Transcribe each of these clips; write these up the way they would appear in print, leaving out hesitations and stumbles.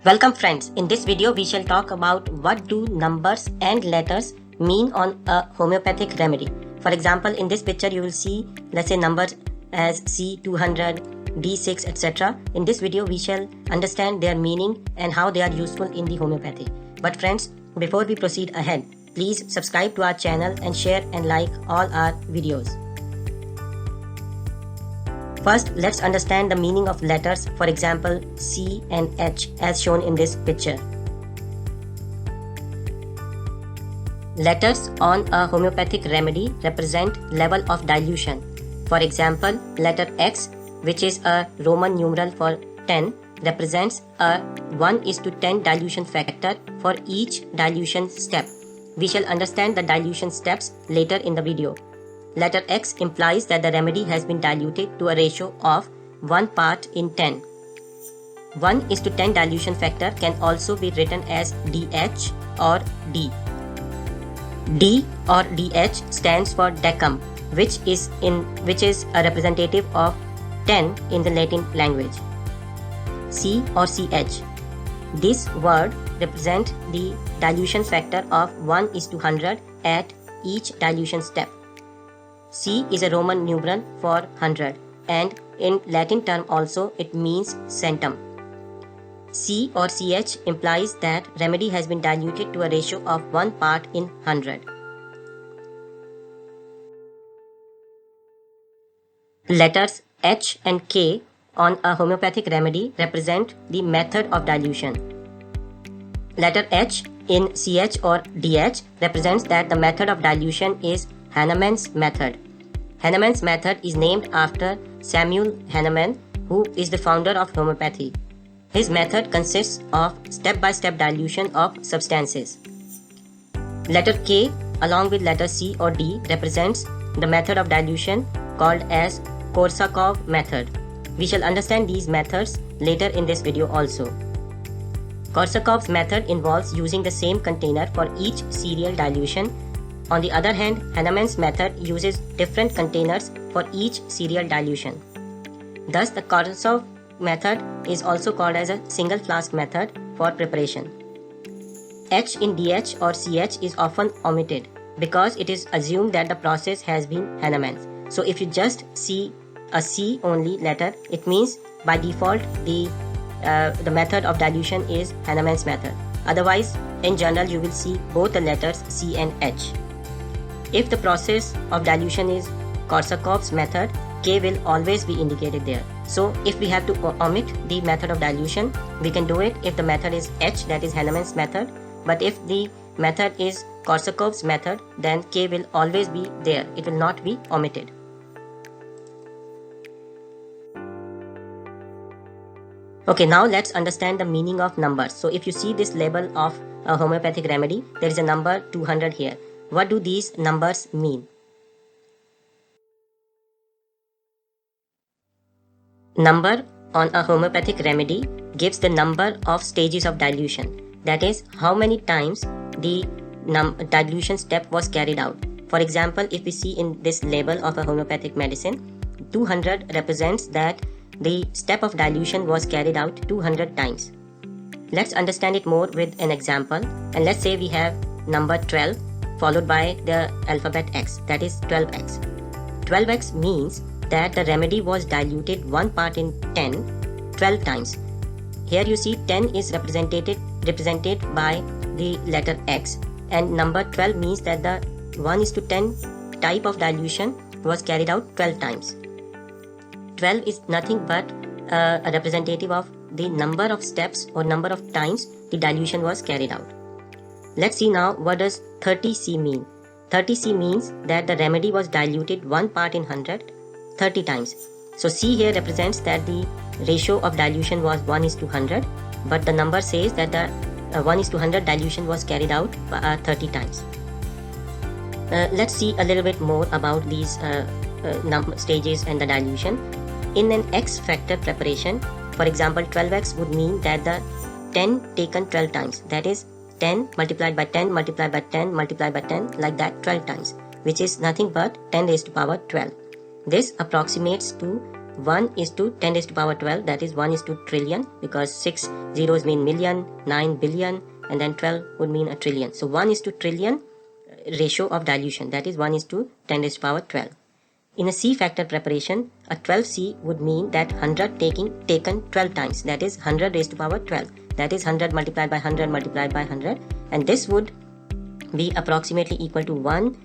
Welcome friends, in this video we shall talk about what do numbers and letters mean on a homeopathic remedy. For example, in this picture you will see, let's say, numbers as C200, D6, etc. In this video we shall understand their meaning and how they are useful in the homeopathy. But friends, before we proceed ahead, please subscribe to our channel and share and like all our videos. First, let's understand the meaning of letters, for example, C and H as shown in this picture. Letters on a homeopathic remedy represent level of dilution. For example, letter X, which is a Roman numeral for 10, represents a 1:10 dilution factor for each dilution step. We shall understand the dilution steps later in the video. Letter X implies that the remedy has been diluted to a ratio of 1 part in 10. 1:10 dilution factor can also be written as DH or D. D or DH stands for decum, which is a representative of 10 in the Latin language. C or CH. This word represents the dilution factor of 1:100 at each dilution step. C is a Roman numeral for 100, and in Latin term also it means centum. C or CH implies that remedy has been diluted to a ratio of 1 part in 100. Letters H and K on a homeopathic remedy represent the method of dilution. Letter H in CH or DH represents that the method of dilution is Hahnemann's method. Hahnemann's method is named after Samuel Hahnemann, who is the founder of homeopathy. His method consists of step-by-step dilution of substances. Letter K along with letter C or D represents the method of dilution called as Korsakov method. We shall understand these methods later in this video also. Korsakov's method involves using the same container for each serial dilution. On the other hand, Hahnemann's method uses different containers for each serial dilution. Thus, the Korsakov method is also called as a single flask method for preparation. H in DH or CH is often omitted because it is assumed that the process has been Hahnemann's. So if you just see a C only letter, it means by default the method of dilution is Hahnemann's method. Otherwise, in general, you will see both the letters C and H. If the process of dilution is Korsakov's method, K will always be indicated there. So if we have to omit the method of dilution, we can do it if the method is H, that is Hahnemann's method. But if the method is Korsakov's method, then K will always be there. It will not be omitted. Okay, now let's understand the meaning of numbers. So if you see this label of a homeopathic remedy, there is a number 200 here. What do these numbers mean? Number on a homeopathic remedy gives the number of stages of dilution. That is, how many times the dilution step was carried out. For example, if we see in this label of a homeopathic medicine, 200 represents that the step of dilution was carried out 200 times. Let's understand it more with an example. And let's say we have number 12 followed by the alphabet X, that is 12x. 12x means that the remedy was diluted 1 part in 10 12 times. Here you see 10 is represented by the letter X, and number 12 means that the 1:10 type of dilution was carried out 12 times. 12 is nothing but a representative of the number of steps or number of times the dilution was carried out. Let's see now, what does 30C mean? 30C means that the remedy was diluted 1 part in 100 30 times. So C here represents that the ratio of dilution was 1:100, but the number says that the 1:100 dilution was carried out 30 times. Let's see a little bit more about these stages and the dilution. In an X factor preparation, for example, 12x would mean that the 10 taken 12 times, that is 10 multiplied by 10 multiplied by 10 multiplied by 10, like that 12 times, which is nothing but 10 raised to power 12. This approximates to 1 is to 10 raised to power 12, that is 1 is to trillion, because 6 zeros mean million, 9 billion, and then 12 would mean a trillion. So 1 is to trillion ratio of dilution, that is 1 is to 10 raised to power 12. In a C factor preparation, a 12C would mean that 100 taken 12 times, that is 100 raised to power 12, that is 100 multiplied by 100 multiplied by 100, and this would be approximately equal to 1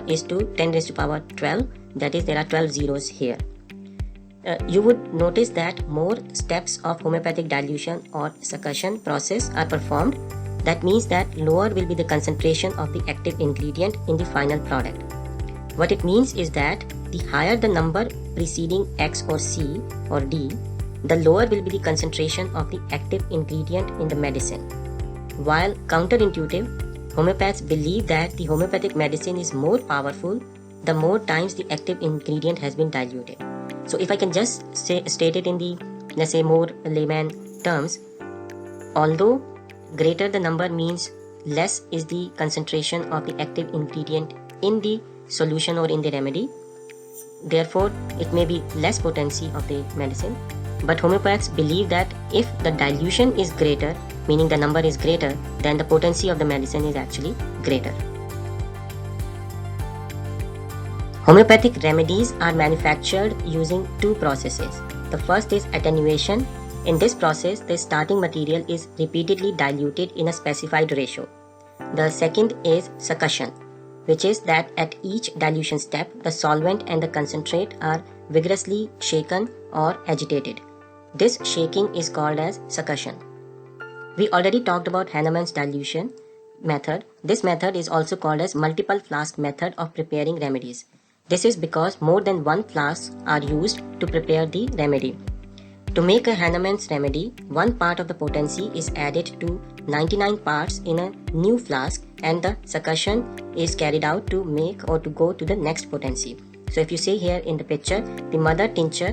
is to 10 raised to power 12, that is there are 12 zeros here. You would notice that more steps of homeopathic dilution or succussion process are performed. That means that lower will be the concentration of the active ingredient in the final product. What it means is that the higher the number preceding X or C or D, the lower will be the concentration of the active ingredient in the medicine. While counterintuitive, homeopaths believe that the homeopathic medicine is more powerful the more times the active ingredient has been diluted. So if I can just state it in the, let's say, more layman terms, although greater the number means less is the concentration of the active ingredient in the solution or in the remedy, therefore it may be less potency of the medicine. But homeopaths believe that if the dilution is greater, meaning the number is greater, then the potency of the medicine is actually greater. Homeopathic remedies are manufactured using two processes. The first is attenuation. In this process, the starting material is repeatedly diluted in a specified ratio. The second is succussion, which is that at each dilution step, the solvent and the concentrate are vigorously shaken or agitated. This shaking is called as succussion. We already talked about Hahnemann's dilution method. This method is also called as multiple flask method of preparing remedies. This is because more than one flask are used to prepare the remedy. To make a Hahnemann's remedy, one part of the potency is added to 99 parts in a new flask, and the succussion is carried out to make or to go to the next potency. So if you see here in the picture, the mother tincture,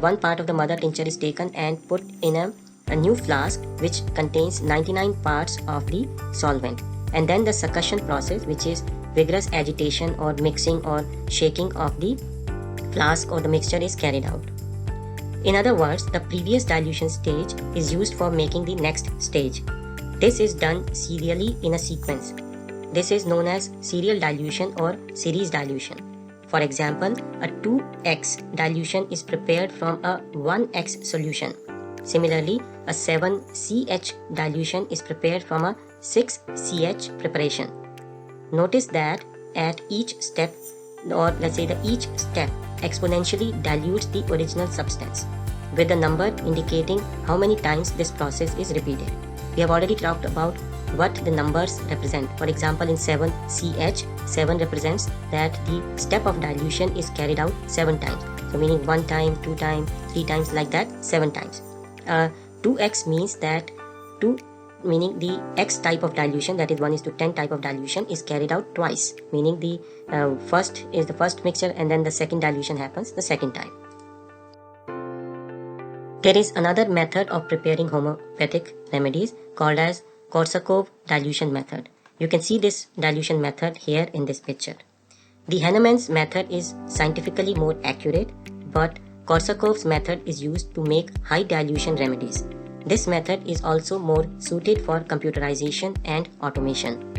one part of the mother tincture is taken and put in a new flask which contains 99 parts of the solvent, and then the succussion process, which is vigorous agitation or mixing or shaking of the flask or the mixture, is carried out. In other words, the previous dilution stage is used for making the next stage. This is done serially in a sequence. This is known as serial dilution or series dilution. For example, a 2x dilution is prepared from a 1x solution. Similarly, a 7CH dilution is prepared from a 6CH preparation. Notice that at each step, or let's say each step exponentially dilutes the original substance, with the number indicating how many times this process is repeated. We have already talked about what the numbers represent. For example, in 7CH, 7 represents that the step of dilution is carried out 7 times. So meaning 1 time, 2 times, 3 times, like that, 7 times. 2x means that 2, meaning the x type of dilution, that is 1:10 type of dilution, is carried out twice, meaning the first is the first mixture and then the second dilution happens the second time. There is another method of preparing homeopathic remedies called as Korsakov dilution method. You can see this dilution method here in this picture. The Hahnemann's method is scientifically more accurate, but Korsakov's method is used to make high dilution remedies. This method is also more suited for computerization and automation.